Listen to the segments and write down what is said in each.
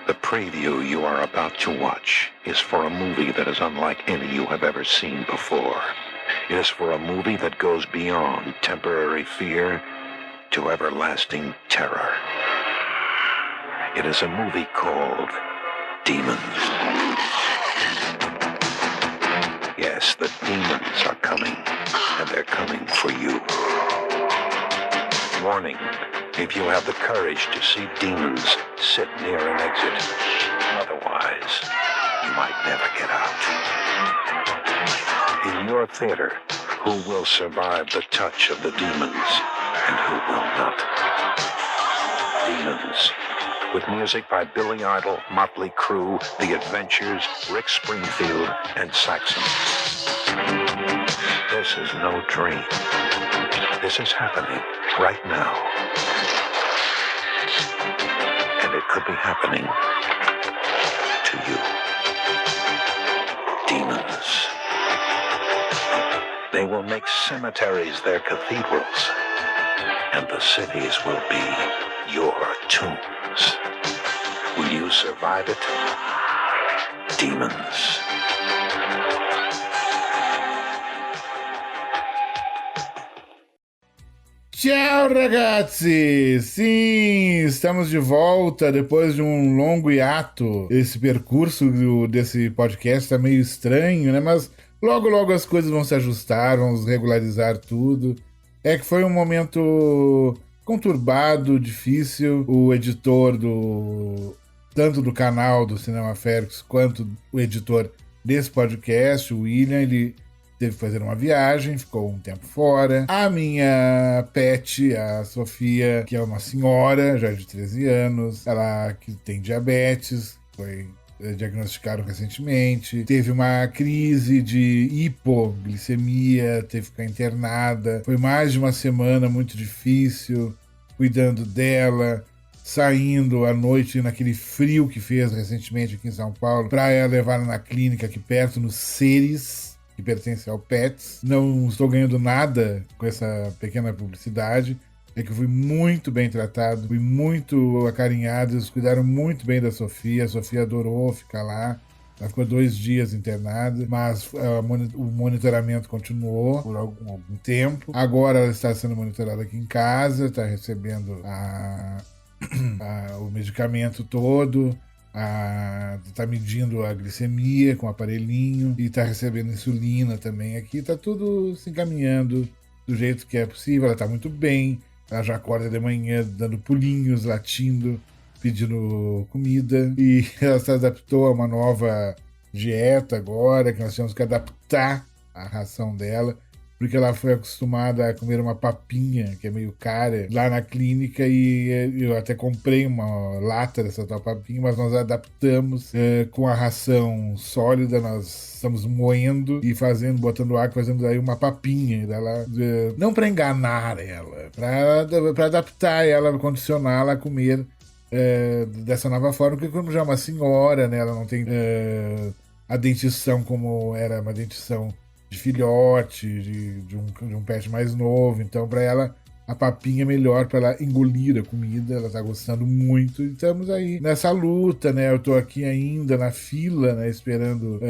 The preview you are about to watch is for a movie that is unlike any you have ever seen before. It is for a movie that goes beyond temporary fear to everlasting terror. It is a movie called Demons. Yes, the demons are coming, and they're coming for you. Warning, if you have the courage to see demons, sit near an exit. Otherwise, you might never get out. In your theater, who will survive the touch of the demons, and who will not? Demons. With music by Billy Idol, Motley Crue, The Adventures, Rick Springfield, and Saxon. This is no dream. This is happening right now. And it could be happening to you. Demons. They will make cemeteries their cathedrals, and the cities will be your tombs. Will you survive it? Demons. Ciao ragazzi! Sim, estamos de volta depois de um longo hiato. Esse percurso desse podcast tá meio estranho, né? Mas logo as coisas vão se ajustar, vamos regularizar tudo. É que foi um momento conturbado, difícil. O editor tanto do canal do Cinema Félix quanto o editor desse podcast, o William, ele teve que fazer uma viagem, ficou um tempo fora. A minha pet, a Sofia, que é uma senhora já de 13 anos, ela que tem diabetes, foi diagnosticado recentemente, teve uma crise de hipoglicemia, teve que ficar internada. Foi mais de uma semana muito difícil, cuidando dela, saindo à noite naquele frio que fez recentemente aqui em São Paulo, para ela levar ela na clínica aqui perto, no Ceres, que pertence ao Pets. Não estou ganhando nada com essa pequena publicidade. É que eu fui muito bem tratado, fui muito acarinhado, eles cuidaram muito bem da Sofia. A Sofia adorou ficar lá. Ela ficou 2 dias internada, mas o monitoramento continuou por algum tempo. Agora ela está sendo monitorada aqui em casa, está recebendo o medicamento todo. Tá medindo a glicemia com o aparelhinho e tá recebendo insulina também aqui. Tá tudo se encaminhando do jeito que é possível. Ela tá muito bem. Ela já acorda de manhã dando pulinhos, latindo, pedindo comida. E ela se adaptou a uma nova dieta agora, que nós temos que adaptar a ração dela, porque ela foi acostumada a comer uma papinha, que é meio cara, lá na clínica, e eu até comprei uma lata dessa tal papinha, mas nós adaptamos com a ração sólida, nós estamos moendo e botando água, fazendo aí uma papinha dela, não para enganar ela, para adaptar ela, condicioná-la a comer dessa nova forma, porque como já é uma senhora, né, ela não tem a dentição como era uma dentição de filhote, de um pet mais novo. Então, para ela, a papinha é melhor para ela engolir a comida. Ela tá gostando muito. E estamos aí nessa luta, né? Eu tô aqui ainda na fila, né? Esperando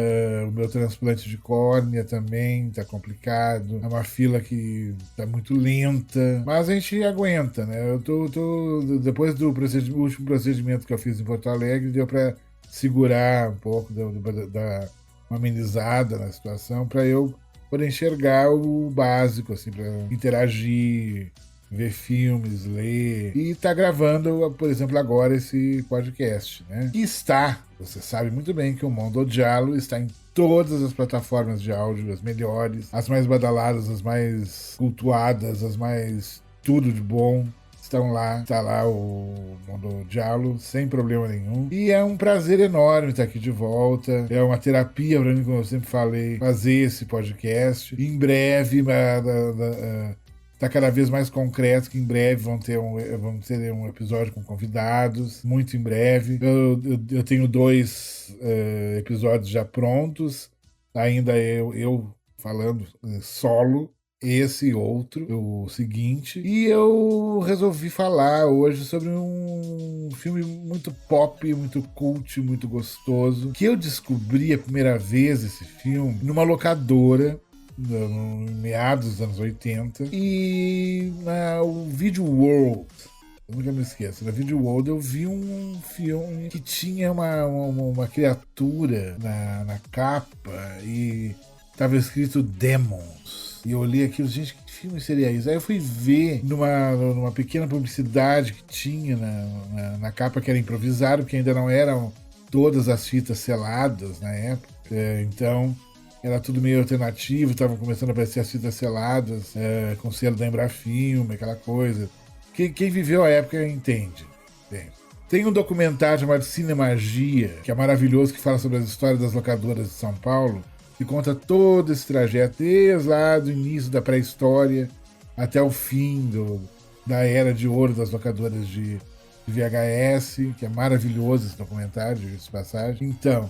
o meu transplante de córnea também. Tá complicado. É uma fila que tá muito lenta. Mas a gente aguenta, né? Eu tô depois do último procedimento que eu fiz em Porto Alegre, deu para segurar um pouco uma amenizada na situação, para eu poder enxergar o básico, assim, para interagir, ver filmes, ler. E tá gravando, por exemplo, agora esse podcast, né? E você sabe muito bem que o Mondo Giallo está em todas as plataformas de áudio, as melhores, as mais badaladas, as mais cultuadas, as mais tudo de bom. Estão lá, está lá o Mondo Giallo, sem problema nenhum. E é um prazer enorme estar aqui de volta. É uma terapia para mim, como eu sempre falei, fazer esse podcast. Em breve, está cada vez mais concreto que em breve vamos ter um episódio com convidados, muito em breve. Eu tenho 2 episódios já prontos, ainda eu falando solo, esse outro, o seguinte, e eu resolvi falar hoje sobre um filme muito pop, muito cult, muito gostoso, que eu descobri a primeira vez esse filme numa locadora, no meados dos anos 80, e o Video World. Eu nunca me esqueço. Na Video World eu vi um filme que tinha uma criatura na capa e tava escrito Demons. E eu olhei aquilo, gente, que filme seria isso? Aí eu fui ver numa pequena publicidade que tinha na capa, que era improvisado, porque ainda não eram todas as fitas seladas na época. Então era tudo meio alternativo, estavam começando a aparecer as fitas seladas, com selo da Embrafilme, aquela coisa. Quem viveu a época entende. Tem um documentário chamado Cinemagia, que é maravilhoso, que fala sobre as histórias das locadoras de São Paulo, que conta todo esse trajeto, desde lá do início da pré-história até o fim da era de ouro das locadoras de VHS, que é maravilhoso esse documentário, diga-se de passagem. Então,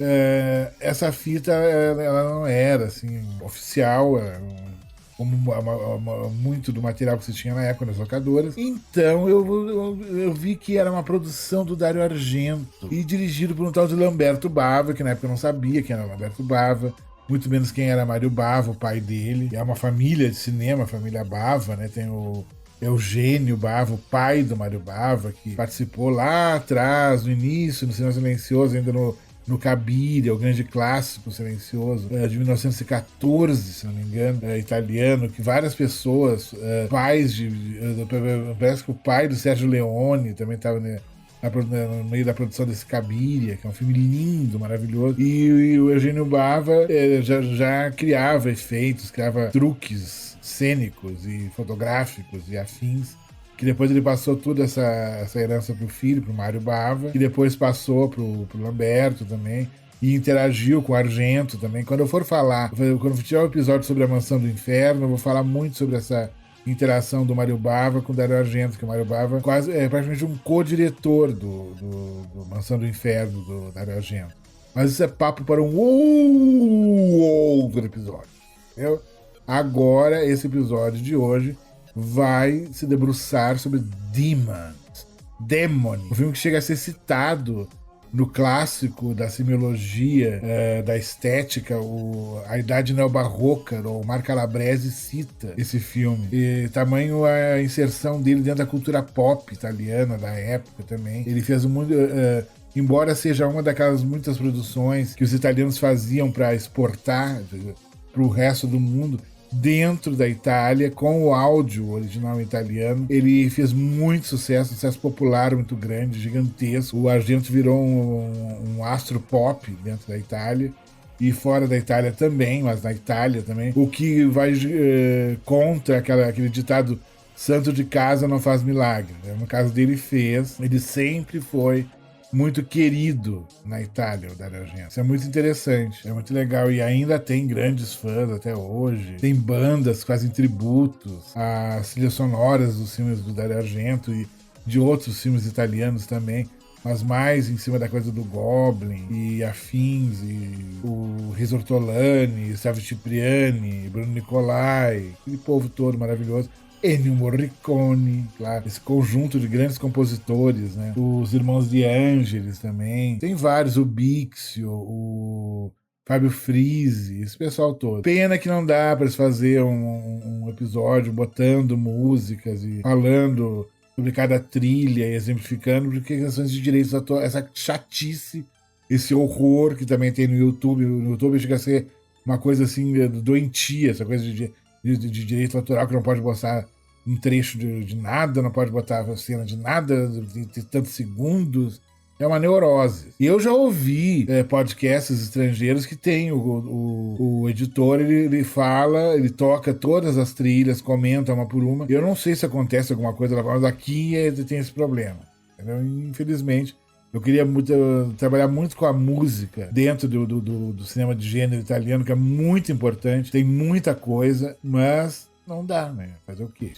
essa fita ela não era assim oficial, como muito do material que se tinha na época nas locadoras. Então eu vi que era uma produção do Dario Argento e dirigido por um tal de Lamberto Bava, que na época eu não sabia quem era Lamberto Bava, muito menos quem era Mário Bava, o pai dele. É uma família de cinema, a família Bava, né? Tem o Eugênio Bava, o pai do Mário Bava, que participou lá atrás, no início, no Cinema Silencioso, ainda no Cabiria, o grande clássico silencioso, de 1914, se não me engano, italiano, que várias pessoas, pais parece que o pai do Sérgio Leone também estava no meio da produção desse Cabiria, que é um filme lindo, maravilhoso, e o Eugênio Bava já criava efeitos, criava truques cênicos e fotográficos e afins, que depois ele passou toda essa herança pro filho, pro Mário Bava, que depois passou pro Lamberto também, e interagiu com o Argento também. Quando eu for falar, quando eu tiver um episódio sobre a Mansão do Inferno, eu vou falar muito sobre essa interação do Mário Bava com o Dario Argento, que o Mário Bava é praticamente um co-diretor do Mansão do Inferno, do Dario Argento. Mas isso é papo para um outro episódio, entendeu? Agora, esse episódio de hoje vai se debruçar sobre Demon, um filme que chega a ser citado no clássico da semiologia, da estética, a Idade Neobarroca, o Mar Calabrese cita esse filme. E tamanho a inserção dele dentro da cultura pop italiana da época também. Ele fez muito... embora seja uma daquelas muitas produções que os italianos faziam para exportar para o resto do mundo, dentro da Itália, com o áudio original italiano, ele fez muito sucesso popular muito grande, gigantesco. O Argento virou um astro pop dentro da Itália e fora da Itália também, mas na Itália também, o que vai contra aquele ditado santo de casa não faz milagre, né? No caso dele fez, ele sempre foi muito querido na Itália, o Dario Argento. Isso é muito interessante, é muito legal. E ainda tem grandes fãs até hoje. Tem bandas que fazem tributos às trilhas sonoras dos filmes do Dario Argento e de outros filmes italianos também, mas mais em cima da coisa do Goblin e afins, e o Risortolani, Salvo Cipriani, Bruno Nicolai, aquele povo todo maravilhoso. Ennio Morricone, claro, esse conjunto de grandes compositores, né? Os irmãos de Ângeles também. Tem vários, o Bixio, o Fábio Frizzi, esse pessoal todo. Pena que não dá para se fazer um episódio botando músicas e falando sobre cada trilha e exemplificando, porque questões de direitos autorais, essa chatice, esse horror que também tem no YouTube. No YouTube chega a ser uma coisa assim doentia, essa coisa de direito autoral, que não pode botar um trecho de nada, não pode botar a cena de nada, de tantos segundos. É uma neurose. E eu já ouvi podcasts estrangeiros que tem o editor, ele fala, ele toca todas as trilhas, comenta uma por uma. Eu não sei se acontece alguma coisa lá, mas aqui tem esse problema. Entendeu? Infelizmente, eu queria trabalhar muito com a música dentro do cinema de gênero italiano, que é muito importante, tem muita coisa, mas não dá, né? Fazer o quê?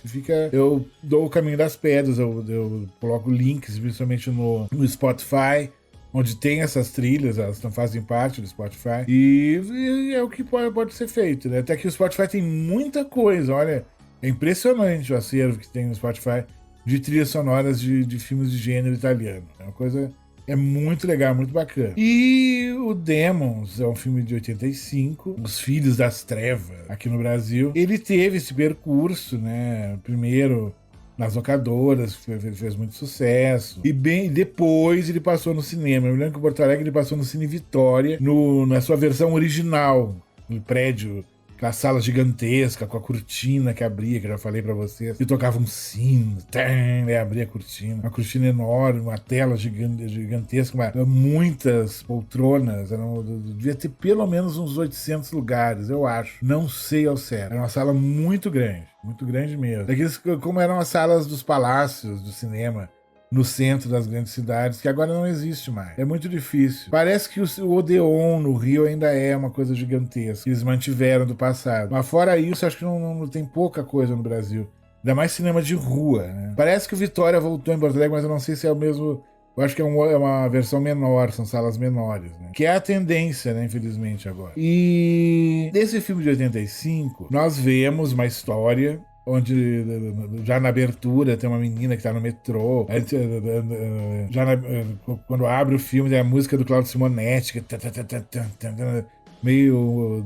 Eu dou o caminho das pedras, eu coloco links, principalmente no Spotify, onde tem essas trilhas, elas não fazem parte do Spotify, e é o que pode ser feito, né? Até que o Spotify tem muita coisa, olha, é impressionante o acervo que tem no Spotify de trilhas sonoras de filmes de gênero italiano. É uma coisa... É muito legal, muito bacana. E o Demons é um filme de 85, Os Filhos das Trevas, aqui no Brasil. Ele teve esse percurso, né? Primeiro nas locadoras, fez muito sucesso. E bem depois ele passou no cinema. Eu me lembro que o Porto Alegre ele passou no Cine Vitória, na sua versão original, no prédio, aquela sala gigantesca, com a cortina que abria, que eu já falei pra vocês, e tocava um sino, abria a cortina, uma cortina enorme, uma tela gigantesca, muitas poltronas, devia ter pelo menos uns 800 lugares, eu acho, não sei ao certo, era uma sala muito grande mesmo, daqueles como eram as salas dos palácios do cinema, no centro das grandes cidades, que agora não existe mais. É muito difícil. Parece que o Odeon no Rio ainda é uma coisa gigantesca, que eles mantiveram do passado. Mas fora isso, acho que não tem pouca coisa no Brasil. Ainda mais cinema de rua, né? Parece que o Vitória voltou em Porto Alegre, mas eu não sei se é o mesmo... Eu acho que é uma versão menor, são salas menores, né? Que é a tendência, né, infelizmente, agora. E nesse filme de 85, nós vemos uma história onde já na abertura tem uma menina que tá no metrô, quando abre o filme tem a música do Claudio Simonetti, que meio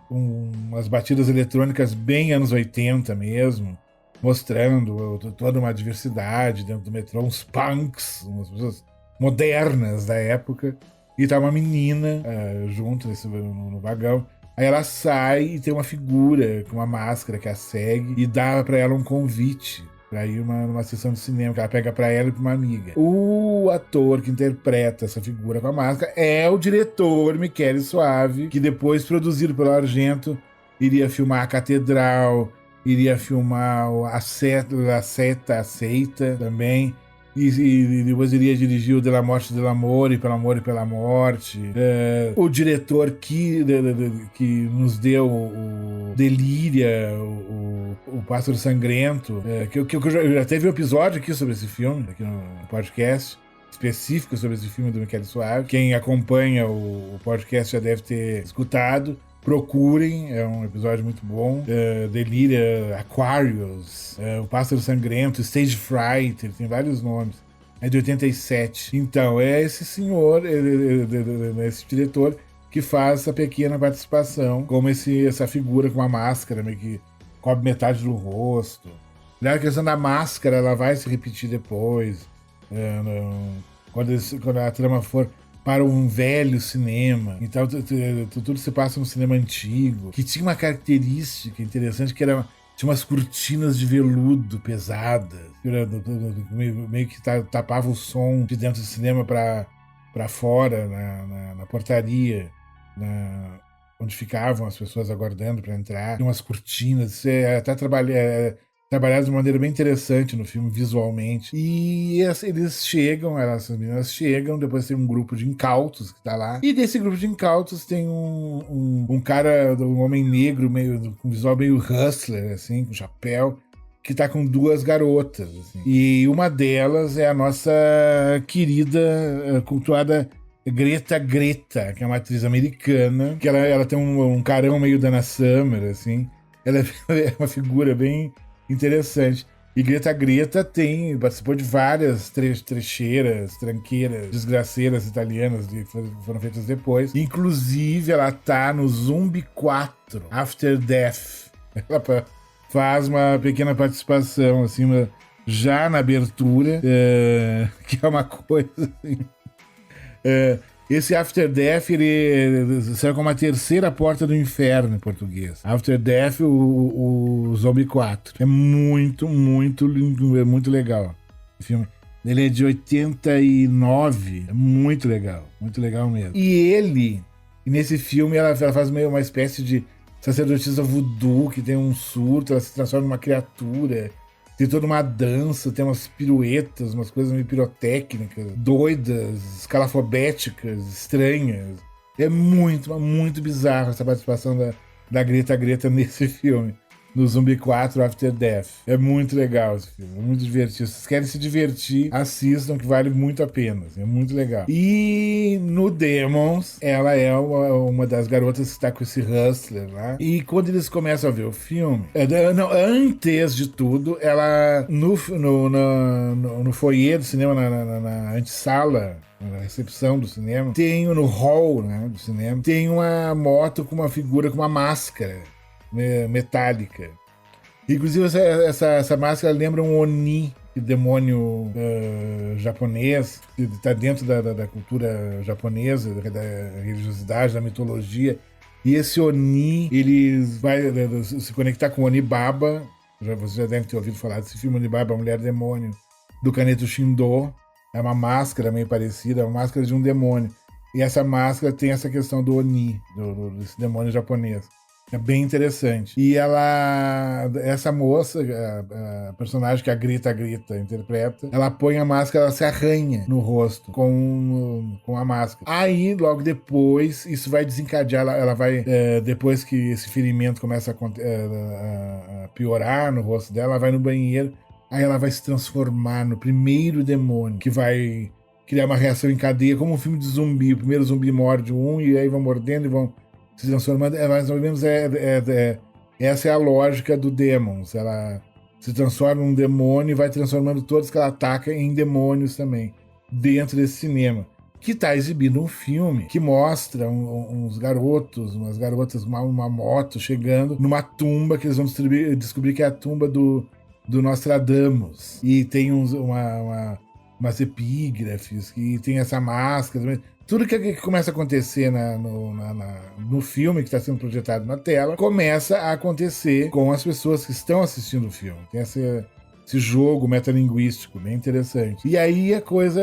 umas batidas eletrônicas bem anos 80 mesmo, mostrando toda uma diversidade dentro do metrô, uns punks, umas pessoas modernas da época, e tá uma menina junto no vagão. Aí ela sai e tem uma figura com uma máscara que a segue e dá pra ela um convite pra ir numa sessão de cinema, que ela pega pra ela e pra uma amiga. O ator que interpreta essa figura com a máscara é o diretor Michele Soavi, que depois, produzido pelo Argento, iria filmar A Catedral, iria filmar A Seita também. E depois iria dirigir o De La Morte dell'Amore, Pelo Amor e Pela Morte. O diretor que nos deu o Delíria, o Pássaro Sangrento, que já teve um episódio aqui sobre esse filme, aqui no podcast, específico sobre esse filme do Michele Soavi. Quem acompanha o podcast já deve ter escutado. Procurem, é um episódio muito bom. Delíria, Aquarius, O Pássaro Sangrento, Stage Fright, ele tem vários nomes. É de 87. Então, é esse senhor, esse diretor, que faz essa pequena participação, como essa figura com uma máscara, meio que cobre metade do rosto. A questão da máscara, ela vai se repetir depois. Quando a trama for para um velho cinema. Então, tudo se passa num cinema antigo, que tinha uma característica interessante, que tinha umas cortinas de veludo pesadas, meio que tapava o som de dentro do cinema para fora, na portaria, onde ficavam as pessoas aguardando para entrar. Tinha umas cortinas, até trabalhado de maneira bem interessante no filme, visualmente. E essas meninas chegam, depois tem um grupo de incautos que tá lá. E desse grupo de incautos tem um cara, um homem negro, com visual meio hustler, assim, com chapéu, que tá com duas garotas, assim. E uma delas é a nossa querida, cultuada Greta, que é uma atriz americana, que ela tem um carão meio Dana Summer, assim. Ela é uma figura bem interessante. E Greta participou de várias tranqueiras, desgraceiras italianas que foram feitas depois. Inclusive, ela tá no Zumbi 4, After Death. Ela faz uma pequena participação, assim, já na abertura, que é uma coisa, assim... Esse After Death, ele serve como a terceira porta do inferno em português. After Death, o Zombie 4. É muito, muito lindo, é muito legal. O filme, ele é de 89, é muito legal mesmo. E nesse filme, ela faz meio uma espécie de sacerdotisa voodoo, que tem um surto, ela se transforma numa criatura. Tem toda uma dança, tem umas piruetas, umas coisas meio pirotécnicas, doidas, escalafobéticas, estranhas. É muito, muito bizarro essa participação da Greta nesse filme. no Zumbi 4 After Death. É muito legal esse filme, é muito divertido. Se vocês querem se divertir, assistam, que vale muito a pena. Assim, é muito legal. E no Demons, ela é uma das garotas que está com esse hustler lá. E quando eles começam a ver o filme, não, antes de tudo, ela no foyer do cinema, na antessala, na recepção do cinema, tem no hall, né, do cinema, tem uma moto com uma figura com uma máscara metálica. Inclusive essa máscara lembra um Oni, demônio japonês, que está dentro da cultura japonesa, da religiosidade, da mitologia. E esse Oni, ele vai se conectar com o Onibaba. Você já deve ter ouvido falar desse filme, Onibaba, a Mulher Demônio, do Kaneto Shindo. É uma máscara meio parecida, é uma máscara de um demônio. E essa máscara tem essa questão do Oni, desse demônio japonês. É bem interessante. E essa moça, a personagem que a Grita interpreta, ela põe a máscara, ela se arranha no rosto com a máscara. Aí, logo depois, isso vai desencadear, ela vai, depois que esse ferimento começa a piorar no rosto dela, ela vai no banheiro, aí ela vai se transformar no primeiro demônio, que vai criar uma reação em cadeia, como um filme de zumbi. O primeiro zumbi morde um, e aí vão mordendo e vão se transformando. Mais ou menos essa é a lógica do Demons. Ela se transforma num demônio e vai transformando todos que ela ataca em demônios também, dentro desse cinema, que está exibindo um filme que mostra uns garotos, umas garotas, uma moto chegando numa tumba, que eles vão descobrir que é a tumba do Nostradamus. E tem umas epígrafes, e tem essa máscara. Tudo que começa a acontecer no filme que está sendo projetado na tela, começa a acontecer com as pessoas que estão assistindo o filme. Tem esse jogo metalinguístico bem interessante. E aí a coisa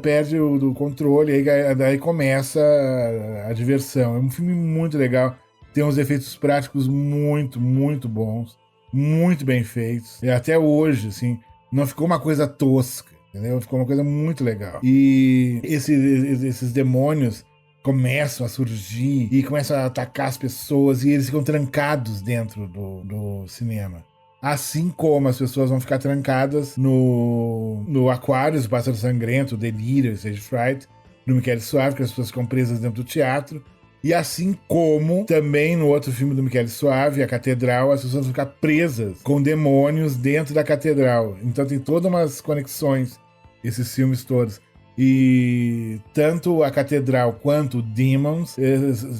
perde o controle, daí começa a diversão. É um filme muito legal, tem uns efeitos práticos muito, muito bons, muito bem feitos. E até hoje, assim, não ficou uma coisa tosca. Entendeu? Ficou uma coisa muito legal. E esses demônios começam a surgir e começam a atacar as pessoas, e eles ficam trancados dentro do cinema. Assim como as pessoas vão ficar trancadas no Aquarius, o Pássaro Sangrento, o Delírio, o Stage Fright, do Michele Soavi, que as pessoas ficam presas dentro do teatro. E assim como também no outro filme do Michele Soavi, A Catedral, as pessoas vão ficar presas com demônios dentro da catedral. Então tem todas umas conexões, esses filmes todos. E tanto A Catedral quanto Demons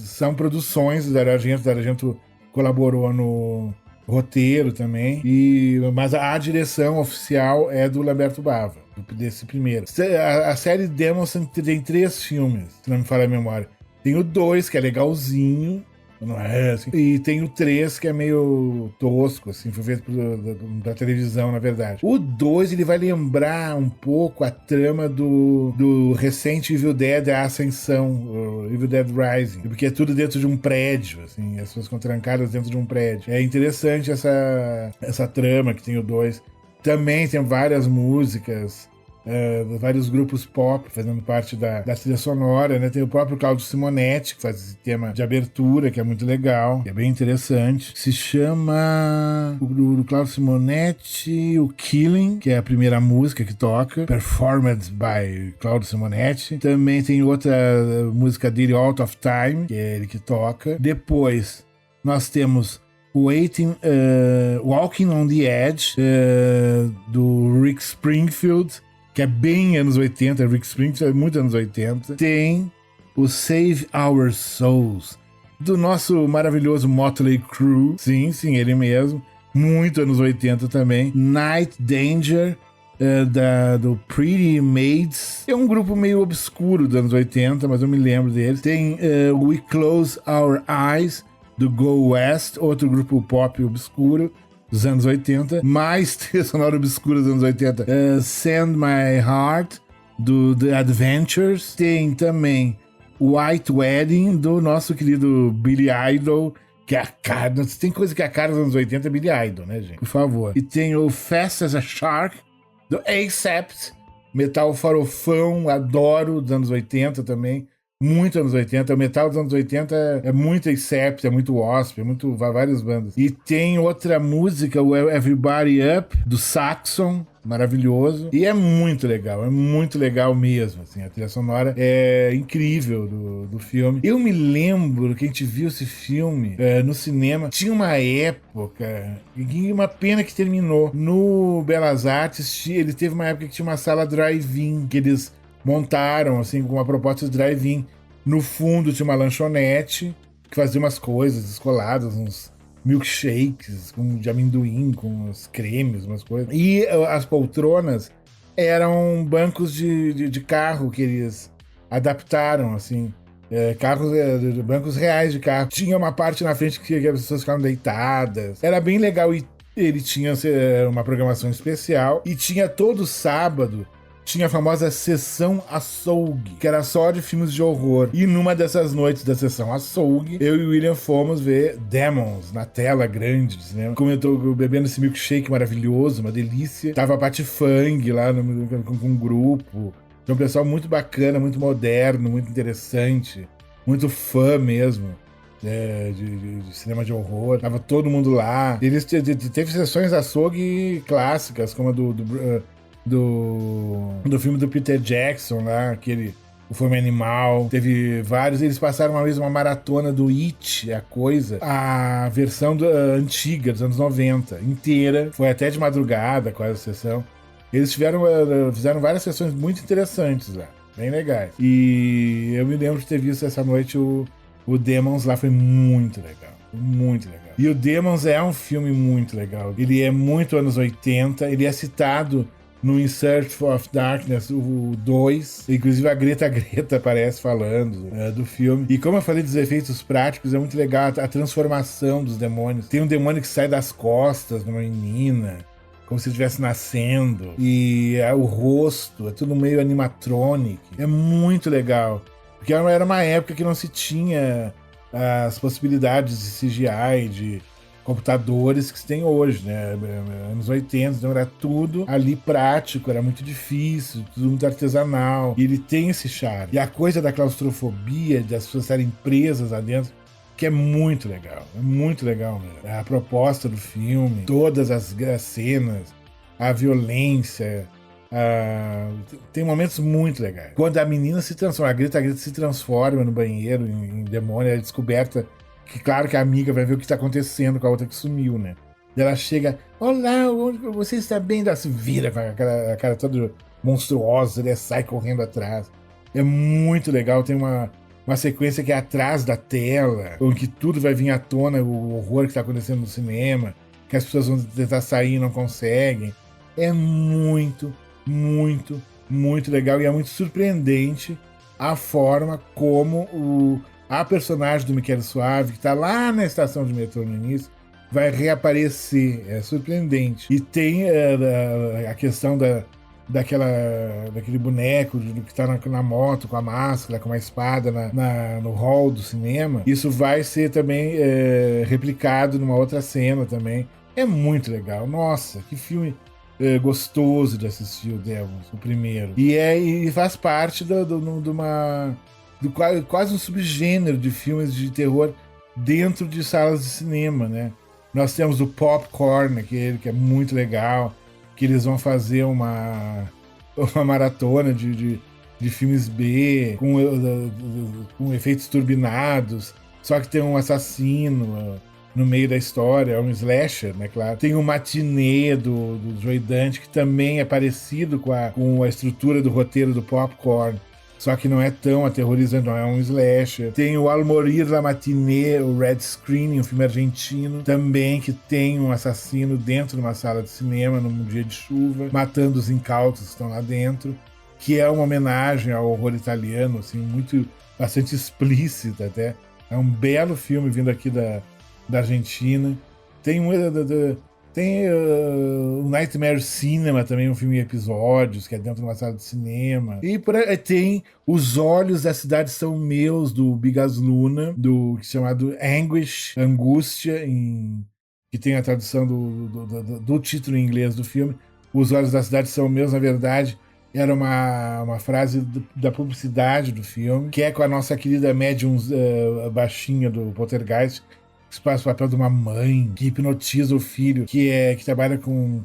são produções do Dario Argento. O Dario Argento colaborou no roteiro também. Mas a direção oficial é do Lamberto Bava, desse primeiro. A série Demons tem 3 filmes, se não me falha a memória. Tem o 2, que é legalzinho, não é assim. E tem o 3, que é meio tosco, assim, foi feito da televisão, na verdade. O 2, ele vai lembrar um pouco a trama do recente Evil Dead, a Ascensão, o Evil Dead Rising, porque é tudo dentro de um prédio, assim, as pessoas ficam trancadas dentro de um prédio. É interessante essa trama que tem o 2. Também tem várias músicas, vários grupos pop fazendo parte da trilha sonora, né? Tem o próprio Claudio Simonetti, que faz esse tema de abertura, que é muito legal, que é bem interessante. Se chama o Claudio Simonetti, o Killing, que é a primeira música que toca, performed by Claudio Simonetti. Também tem outra música dele, Out of Time, que é ele que toca. Depois nós temos Walking on the Edge, do Rick Springfield, que é bem anos 80, Rick Springfield é muito anos 80. Tem o Save Our Souls, do nosso maravilhoso Motley Crue. Sim, ele mesmo. Muito anos 80 também. Night Danger, do Pretty Maids. É um grupo meio obscuro dos anos 80, mas eu me lembro deles. Tem We Close Our Eyes, do Go West, outro grupo pop obscuro dos anos 80, mais trilha sonora obscura dos anos 80. Send My Heart, do The Adventures. Tem também White Wedding, do nosso querido Billy Idol, que é a cara... Tem coisa que é a cara dos anos 80, é Billy Idol, né, gente? Por favor. E tem o Fast as a Shark, do Accept, metal farofão, adoro, dos anos 80 também. muito anos 80. O metal dos anos 80 é muito Accept, é muito Wasp, é muito várias bandas. E tem outra música, o Everybody Up, do Saxon, maravilhoso. E é muito legal mesmo, assim. A trilha sonora é incrível do filme. Eu me lembro que a gente viu esse filme no cinema. Tinha uma época, e uma pena que terminou, no Belas Artes, ele teve uma época que tinha uma sala drive-in, que eles montaram, assim, com uma proposta de drive-in. No fundo tinha uma lanchonete que fazia umas coisas descoladas, uns milkshakes de amendoim, com uns cremes, umas coisas. E as poltronas eram bancos de carro que eles adaptaram, assim. Bancos reais de carro. Tinha uma parte na frente que as pessoas ficavam deitadas. Era bem legal e ele tinha uma programação especial. E tinha todo sábado tinha a famosa sessão açougue, que era só de filmes de horror. E numa dessas noites da sessão açougue, eu e o William fomos ver Demons na tela grande do cinema. Como eu tô bebendo esse milkshake maravilhoso, uma delícia. Tava a Patti Fang lá com um grupo. Então, um pessoal muito bacana, muito moderno, muito interessante, muito fã mesmo. De cinema de horror, tava todo mundo lá. Eles teve sessões açougue clássicas, como a do filme do Peter Jackson lá, aquele O Fome Animal, teve vários. Eles passaram uma vez uma maratona do It, a versão antiga, dos anos 90, inteira. Foi até de madrugada, quase a sessão. Eles fizeram várias sessões muito interessantes lá, bem legais. E eu me lembro de ter visto essa noite o Demons lá, foi muito legal. Muito legal. E o Demons é um filme muito legal. Ele é muito anos 80, ele é citado no In Search of Darkness, o 2. Inclusive a Greta aparece falando do filme. E como eu falei dos efeitos práticos, é muito legal a transformação dos demônios. Tem um demônio que sai das costas de uma menina, como se estivesse nascendo. E o rosto, é tudo meio animatronic. É muito legal. Porque era uma época que não se tinha as possibilidades de CGI, de computadores que se tem hoje, né? Anos 80, então era tudo ali prático, era muito difícil, tudo muito artesanal. E ele tem esse charme. E a coisa da claustrofobia, de as pessoas estarem presas lá dentro, que é muito legal mesmo. A proposta do filme, todas as cenas, a violência, tem momentos muito legais. Quando a menina se transforma, a Greta se transforma no banheiro em demônio, é descoberta que, claro, que a amiga vai ver o que está acontecendo com a outra que sumiu, né? E ela chega, olá, você está bem? Ela se vira com a cara toda monstruosa, ele sai correndo atrás. É muito legal, tem uma sequência que é atrás da tela, em que tudo vai vir à tona, o horror que está acontecendo no cinema, que as pessoas vão tentar sair e não conseguem. É muito, muito, muito legal e é muito surpreendente a forma como a personagem do Michele Soavi, que está lá na estação de metrô no início, vai reaparecer. É surpreendente. E tem a questão daquele boneco que está na moto, com a máscara, com a espada no hall do cinema. Isso vai ser também replicado numa outra cena também. É muito legal. Nossa, que filme gostoso de assistir, o Demons, o primeiro. E faz parte de quase um subgênero de filmes de terror dentro de salas de cinema, né? Nós temos o Popcorn, que é muito legal, que eles vão fazer uma maratona de filmes B, com efeitos turbinados, só que tem um assassino no meio da história, é um slasher, né, claro. Tem o Matinê do Joey Dante, que também é parecido com a estrutura do roteiro do Popcorn, só que não é tão aterrorizante, não é um slasher. Tem o Al Morir la Matinée, o Red Screening, um filme argentino, também que tem um assassino dentro de uma sala de cinema num dia de chuva, matando os incautos que estão lá dentro, que é uma homenagem ao horror italiano, assim, bastante explícita até. É um belo filme vindo aqui da Argentina. Tem o Nightmare Cinema também, um filme em episódios, que é dentro de uma sala de cinema. E tem Os Olhos da Cidade São Meus, do Bigas Luna, chamado Anguish, Angústia, que tem a tradução do título em inglês do filme. Os Olhos da Cidade São Meus, na verdade, era uma frase da publicidade do filme, que é com a nossa querida médium baixinha do Poltergeist, que faz o papel de uma mãe que hipnotiza o filho, que trabalha com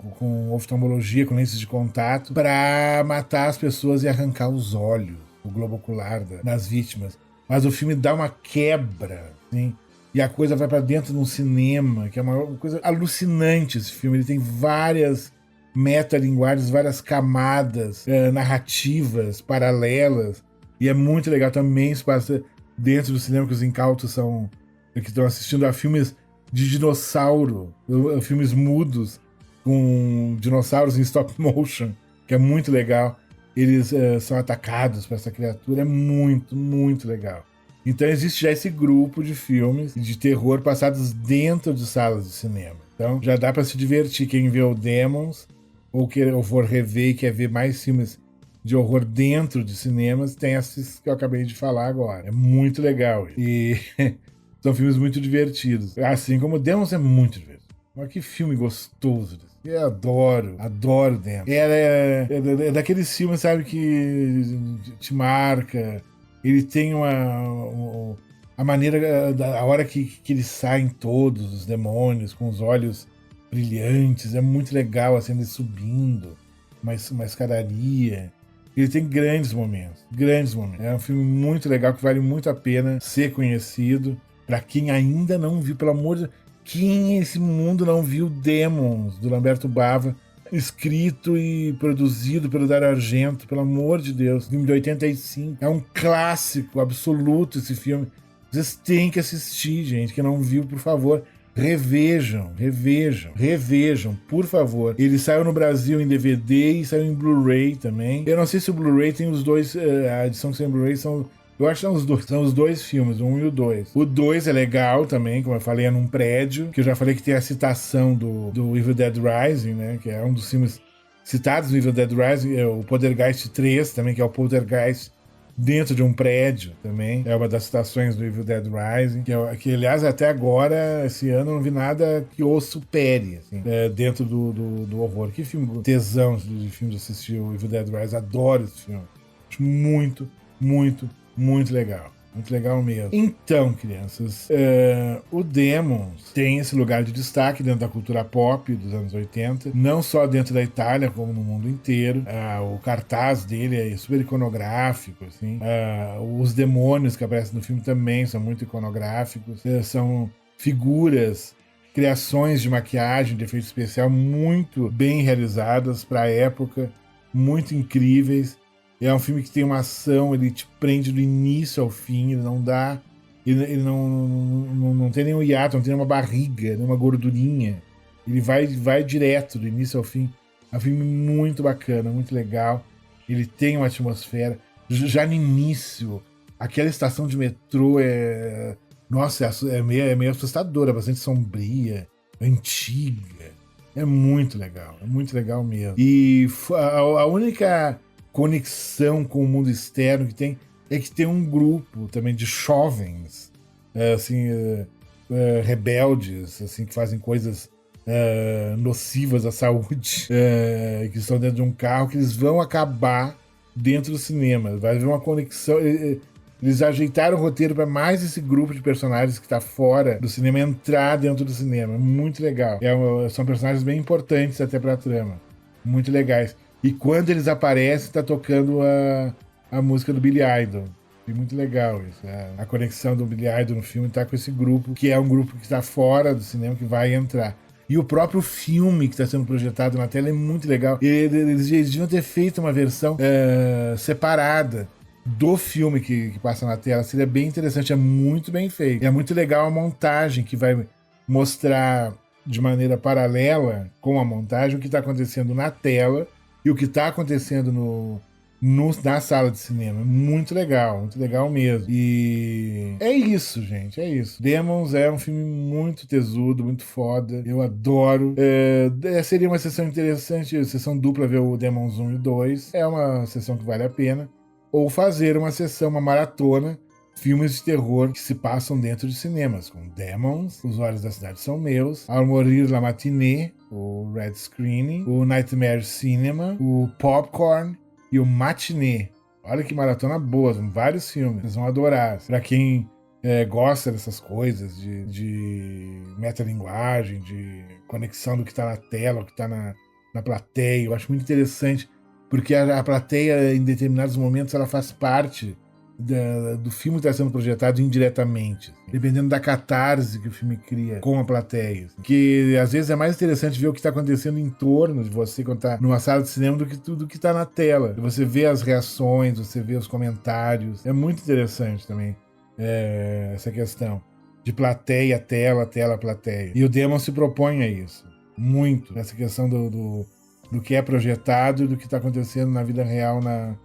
oftalmologia, com lentes de contato, para matar as pessoas e arrancar os olhos, o globo ocular das vítimas. Mas o filme dá uma quebra, assim, e a coisa vai para dentro de um cinema, que é uma coisa alucinante esse filme. Ele tem várias metalinguagens, várias camadas narrativas paralelas, e é muito legal. Também se passa dentro do cinema, que os incautos são que estão assistindo a filmes de dinossauro, filmes mudos com dinossauros em stop motion, que é muito legal. Eles são atacados por essa criatura, é muito, muito legal. Então existe já esse grupo de filmes de terror passados dentro de salas de cinema. Então já dá para se divertir. Quem vê o Demons ou for rever e quer ver mais filmes de horror dentro de cinemas, tem esses que eu acabei de falar agora. É muito legal. E são filmes muito divertidos. Assim como o Demons é muito divertido. Mas que filme gostoso. Eu adoro Demons. É daqueles filmes, sabe, que te marca. Ele tem a maneira, a hora que eles saem todos, os demônios, com os olhos brilhantes. É muito legal, assim, eles subindo uma escadaria. Ele tem grandes momentos. É um filme muito legal, que vale muito a pena ser conhecido. Pra quem ainda não viu, pelo amor de Deus, quem nesse mundo não viu Demons, do Lamberto Bava, escrito e produzido pelo Dario Argento, pelo amor de Deus, filme de 85. É um clássico absoluto esse filme. Vocês têm que assistir, gente. Quem não viu, por favor, revejam, por favor. Ele saiu no Brasil em DVD e saiu em Blu-ray também. Eu não sei se o Blu-ray tem os dois, a edição que saiu em Blu-ray eu acho que são os dois filmes, o 1 e o 2. O 2 é legal também, como eu falei, é num prédio, que eu já falei que tem a citação do Evil Dead Rising, né, que é um dos filmes citados no Evil Dead Rising, é o Poltergeist 3 também, que é o Poltergeist dentro de um prédio também, é uma das citações do Evil Dead Rising, que aliás, até agora, esse ano, eu não vi nada que o supere, assim, dentro do horror. Que filme tesão de filme de assistir o Evil Dead Rising, adoro esse filme. Acho muito, muito, muito legal. Muito legal mesmo. Então, crianças, o Demons tem esse lugar de destaque dentro da cultura pop dos anos 80, não só dentro da Itália, como no mundo inteiro. O cartaz dele é super iconográfico, assim. Os demônios que aparecem no filme também são muito iconográficos. São figuras, criações de maquiagem, de efeito especial muito bem realizadas para a época, muito incríveis. É um filme que tem uma ação, ele te prende do início ao fim, ele não dá. Ele não tem nenhum hiato, não tem nenhuma barriga, nenhuma gordurinha. Ele vai direto do início ao fim. É um filme muito bacana, muito legal. Ele tem uma atmosfera. Já no início, aquela estação de metrô nossa, é meio assustadora, bastante sombria, antiga. É muito legal mesmo. E a única conexão com o mundo externo que tem é que tem um grupo também de jovens rebeldes, assim, que fazem coisas nocivas à saúde, que estão dentro de um carro, que eles vão acabar dentro do cinema. Vai haver uma conexão. Eles ajeitaram o roteiro para mais esse grupo de personagens que está fora do cinema entrar dentro do cinema. Muito legal. São personagens bem importantes até para a trama. Muito legais. E quando eles aparecem, tá tocando a música do Billy Idol. E muito legal isso. A conexão do Billy Idol no filme tá com esse grupo, que é um grupo que está fora do cinema, que vai entrar. E o próprio filme que está sendo projetado na tela é muito legal. Eles deviam ter feito uma versão separada do filme que passa na tela. Seria bem interessante, é muito bem feito. É muito legal a montagem, que vai mostrar de maneira paralela com a montagem o que está acontecendo na tela e o que está acontecendo na sala de cinema. Muito legal mesmo. E é isso, gente, é isso. Demons é um filme muito tesudo, muito foda. Eu adoro. Seria uma sessão interessante, sessão dupla, ver o Demons 1 e 2. É uma sessão que vale a pena. Ou fazer uma sessão, uma maratona, filmes de terror que se passam dentro de cinemas, como Demons, Os Olhos da Cidade São Meus, Ao Morir la Matinée, o Red Screening, o Nightmare Cinema, o Popcorn e o Matinê. Olha que maratona boa, são vários filmes, vocês vão adorar. Pra quem gosta dessas coisas, de metalinguagem, de conexão do que tá na tela, o que tá na plateia, eu acho muito interessante, porque a plateia, em determinados momentos, ela faz parte do filme que está sendo projetado indiretamente, dependendo da catarse que o filme cria com a plateia. Que às vezes é mais interessante ver o que está acontecendo em torno de você quando está numa sala de cinema do que tudo que está na tela. Você vê as reações, você vê os comentários. É muito interessante também essa questão de plateia, tela, plateia. E o Demon se propõe a isso. Muito. Essa questão do que é projetado e do que está acontecendo na vida real na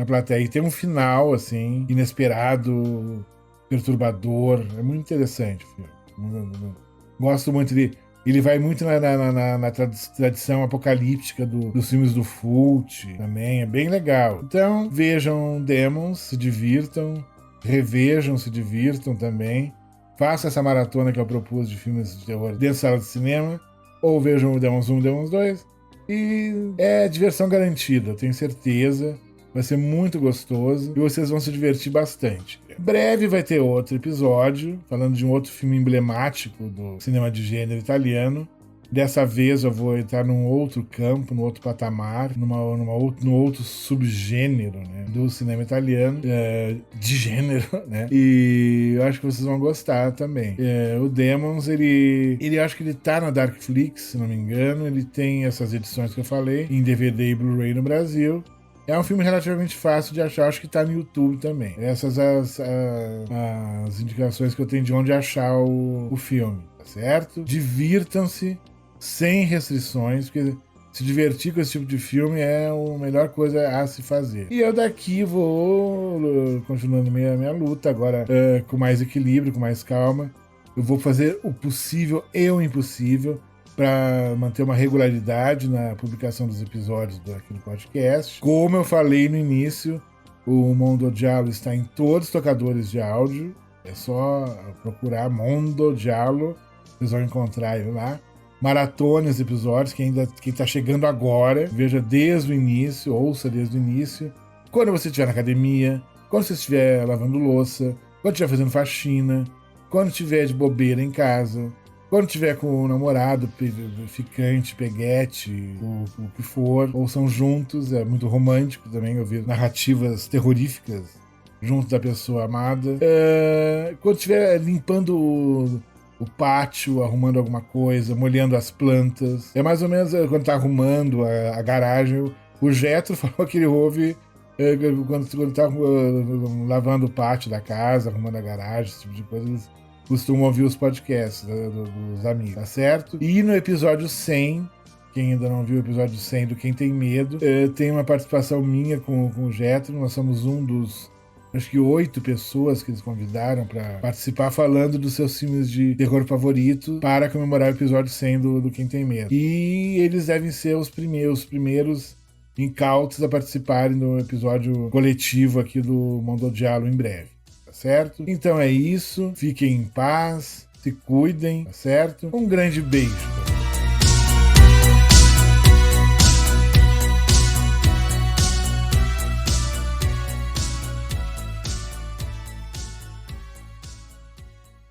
plateia. E tem um final, assim, inesperado, perturbador. É muito interessante o filme. Gosto muito dele. Ele vai muito na tradição apocalíptica dos filmes do Fulci também. É bem legal. Então, vejam Demons, se divirtam. Revejam, se divirtam também. Façam essa maratona que eu propus de filmes de terror dentro da sala de cinema. Ou vejam o Demons 1, Demons 2. E é diversão garantida, eu tenho certeza. Vai ser muito gostoso e vocês vão se divertir bastante. Em breve vai ter outro episódio falando de um outro filme emblemático do cinema de gênero italiano. Dessa vez eu vou entrar num outro campo, num outro patamar, num outro subgênero, né, do cinema italiano, de gênero, né? E eu acho que vocês vão gostar também. O Demons, ele acho que ele tá na Darkflix, se não me engano. Ele tem essas edições que eu falei, em DVD e Blu-ray no Brasil. É um filme relativamente fácil de achar, acho que tá no YouTube também. Essas as indicações que eu tenho de onde achar o filme, tá certo? Divirtam-se sem restrições, porque se divertir com esse tipo de filme é a melhor coisa a se fazer. E eu daqui vou continuando minha luta agora com mais equilíbrio, com mais calma. Eu vou fazer o possível e o impossível para manter uma regularidade na publicação dos episódios aqui do podcast. Como eu falei no início, o Mondo Giallo está em todos os tocadores de áudio. É só procurar Mondo Giallo, vocês vão encontrar ele lá. Maratone os episódios, quem está chegando agora, veja desde o início, ouça desde o início. Quando você estiver na academia, quando você estiver lavando louça, quando estiver fazendo faxina, quando estiver de bobeira em casa, quando estiver com o namorado, ficante, peguete, o que for, ouçam juntos, é muito romântico também ouvir narrativas terroríficas junto da pessoa amada. Quando estiver limpando o pátio, arrumando alguma coisa, molhando as plantas. É mais ou menos quando tá arrumando a garagem. O Jetro falou que ele ouve quando tá lavando o pátio da casa, arrumando a garagem, esse tipo de coisa. Eles costumam ouvir os podcasts dos amigos, tá certo? E no episódio 100, quem ainda não viu o episódio 100 do Quem Tem Medo, tem uma participação minha com o Jetro. Nós somos um dos acho que 8 pessoas que eles convidaram para participar falando dos seus filmes de terror favorito para comemorar o episódio 100 do Quem Tem Medo. E eles devem ser os primeiros incautos a participarem do episódio coletivo aqui do Mondo Giallo em breve, tá certo? Então é isso, fiquem em paz, se cuidem, tá certo? Um grande beijo.